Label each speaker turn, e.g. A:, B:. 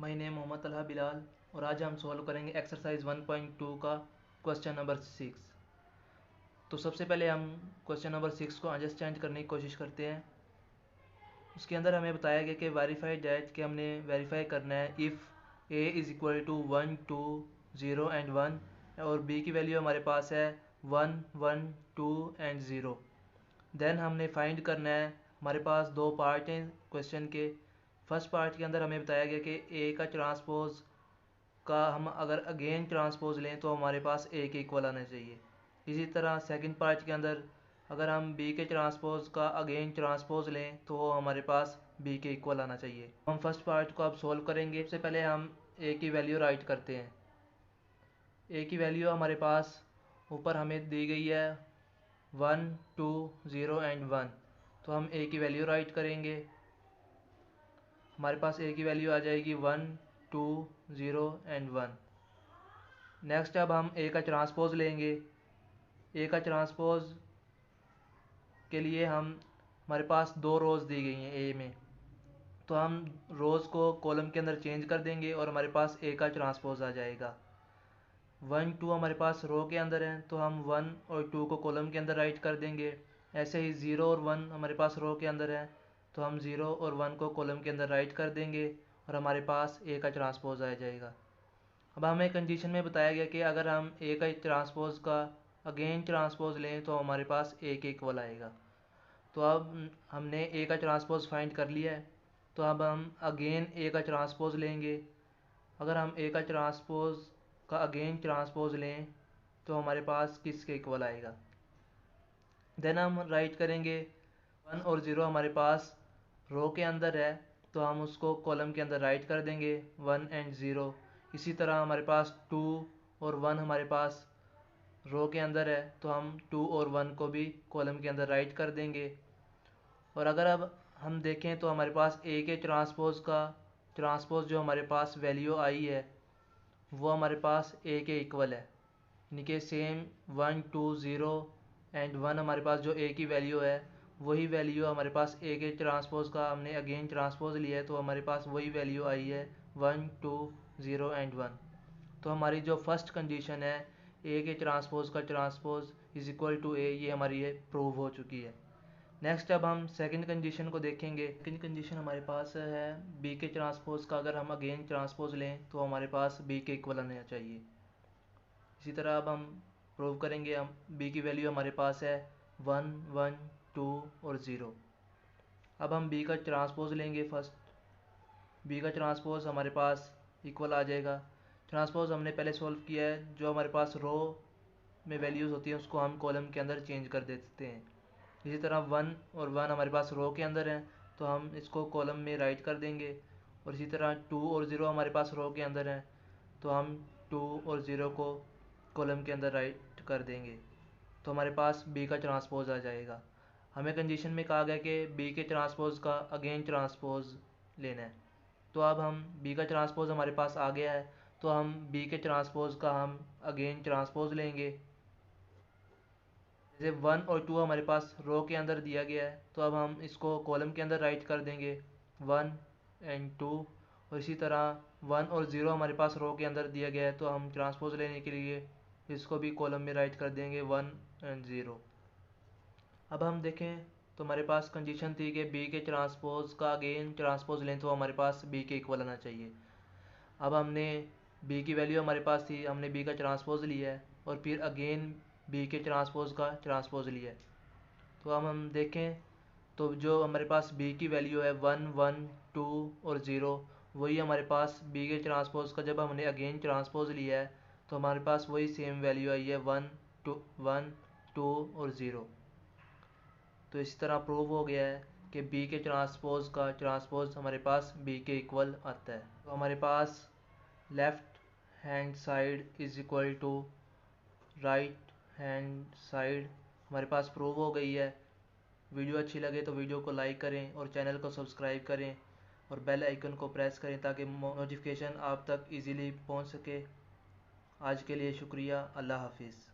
A: My name Mohammad Talha Bilal और आज हम सॉल्व करेंगे एक्सरसाइज 1.2 का क्वेश्चन नंबर 6। तो सबसे पहले हम क्वेश्चन नंबर 6 को अंडरस्टैंड करने की कोशिश करते हैं। उसके अंदर हमें बताया गया कि वेरीफाइड दैट कि हमने वेरीफाई करना है if A is equal to 1 2 0 and 1 और बी की वैल्यू हमारे पास है 1 1 2 एंड 0। देन हमने फाइंड करना है, हमारे पास दो पार्ट हैं क्वेश्चन के। फर्स्ट पार्ट के अंदर हमें बताया गया कि ए का ट्रांसपोज का हम अगर अगेन ट्रांसपोज लें तो हमारे पास ए के इक्वल आना चाहिए। इसी तरह सेकंड पार्ट के अंदर अगर हम बी के ट्रांसपोज का अगेन ट्रांसपोज लें तो वो हमारे पास बी के इक्वल आना चाहिए। हम फर्स्ट पार्ट को अब सॉल्व करेंगे। सबसे पहले हम ए की वैल्यू राइट करते हैं। ए की वैल्यू हमारे पास ऊपर हमें दी गई है 1 2 0 एंड 1। तो हम ए की वैल्यू राइट करेंगे। हमारे पास ए की वैल्यू आ जाएगी 1 2 0 एंड 1। नेक्स्ट अब हम ए का ट्रांसपोज लेंगे। ए का ट्रांसपोज के लिए हमारे पास दो रोज़ दी गई हैं ए में, तो हम रोज़ को कॉलम के अंदर चेंज कर देंगे और हमारे पास ए का ट्रांसपोज आ जाएगा। 1 2 हमारे पास रो के अंदर है तो हम 1 और 2 को कॉलम के अंदर राइट कर देंगे। ऐसे ही 0 और 1 हमारे पास रो के अंदर है तो हम 0 और 1 को कॉलम के अंदर राइट कर देंगे और हमारे पास ए का ट्रांसपोज आ जाएगा। अब हमें कंडीशन में बताया गया कि अगर हम ए का ट्रांसपोज का अगेन ट्रांसपोज लें तो हमारे पास ए के इक्वल आएगा। तो अब हमने ए का ट्रांसपोज फाइंड कर लिया है, तो अब हम अगेन ए का ट्रांसपोज लेंगे। अगर हम ए का ट्रांसपोज का अगेन ट्रांसपोज लें तो हमारे पास किसके इक्वल आएगा। देन हम राइट करेंगे 1 और 0 हमारे पास रो के अंदर है तो हम उसको कॉलम के अंदर राइट कर देंगे 1 एंड 0। इसी तरह हमारे पास 2 और 1 हमारे पास रो के अंदर है तो हम 2 और 1 को भी कॉलम के अंदर राइट कर देंगे। और अगर अब हम देखें तो हमारे पास ए के ट्रांसपोज का ट्रांसपोज जो हमारे पास वैल्यू आई है वो हमारे पास ए के इक्वल है, यानी कि सेम 1 2 0 एंड 1 हमारे पास जो ए की वैल्यू है वही वैल्यू हमारे पास ए के ट्रांसपोज का हमने अगेन ट्रांसपोज लिया है तो हमारे पास वही वैल्यू आई है 1 2 0 एंड 1। तो हमारी जो फर्स्ट कंडीशन है ए के ट्रांसपोज का ट्रांसपोज इज इक्वल टू ए, ये हमारी ये प्रूव हो चुकी है। नेक्स्ट अब हम सेकंड कंडीशन को देखेंगे। सेकंड कंडीशन हमारे पास है बी के ट्रांसपोज का अगर हम अगेन ट्रांसपोज लें तो हमारे पास बी के इक्वल आना चाहिए। इसी तरह अब हम प्रूव करेंगे। हम बी की वैल्यू हमारे पास है 1 1 2 और 0। अब हम बी का ट्रांसपोज लेंगे। फर्स्ट बी का ट्रांसपोज हमारे पास इक्वल आ जाएगा। ट्रांसपोज हमने पहले सॉल्व किया है, जो हमारे पास रो में वैल्यूज़ होती हैं उसको हम कॉलम के अंदर चेंज कर देते हैं। इसी तरह 1 और 1 हमारे पास रो के अंदर है तो हम इसको कॉलम में राइट कर देंगे। और इसी तरह 2 और 0 हमारे पास रो के अंदर है तो हम 2 और 0 को कॉलम के अंदर राइट कर देंगे तो हमारे पास बी का ट्रांसपोज आ जाएगा। हमें कंडीशन में कहा गया कि बी के ट्रांसपोज का अगेन ट्रांसपोज लेना है, तो अब हम बी का ट्रांसपोज हमारे पास आ गया है तो हम बी के ट्रांसपोज का हम अगेन ट्रांसपोज लेंगे। जैसे 1 और 2 हमारे पास रो के अंदर दिया गया है तो अब हम इसको कॉलम के अंदर राइट कर देंगे 1 एंड 2। और इसी तरह 1 और 0 हमारे पास रो के अंदर दिया गया है तो हम ट्रांसपोज लेने के लिए इसको भी कॉलम में राइट कर देंगे 1 एंड 0। अब हम देखें तो हमारे पास कंडीशन थी कि बी के ट्रांसपोज का अगेन ट्रांसपोज लें तो हमारे पास बी के इक्वल आना चाहिए। अब हमने बी की वैल्यू हमारे पास थी, हमने बी का ट्रांसपोज लिया है और फिर अगेन बी के ट्रांसपोज का ट्रांसपोज लिया है। तो अब हम देखें तो जो हमारे पास बी की वैल्यू है 1 1 2 और 0 वही हमारे पास बी के ट्रांसपोज का जब हमने अगेन ट्रांसपोज लिया है तो हमारे पास वही सेम वैल्यू आई है 1 2 और 0। तो इस तरह प्रूव हो गया है कि बी के ट्रांसपोज का ट्रांसपोज हमारे पास बी के इक्वल आता है। तो हमारे पास left hand side is equal to right hand side हमारे पास प्रूव हो गई है। वीडियो अच्छी लगे तो वीडियो को लाइक करें और चैनल को सब्सक्राइब करें और बेल आइकन को प्रेस करें ताकि नोटिफिकेशन आप तक इजीली पहुंच सके। आज के लिए शुक्रिया। अल्लाह हाफिज़।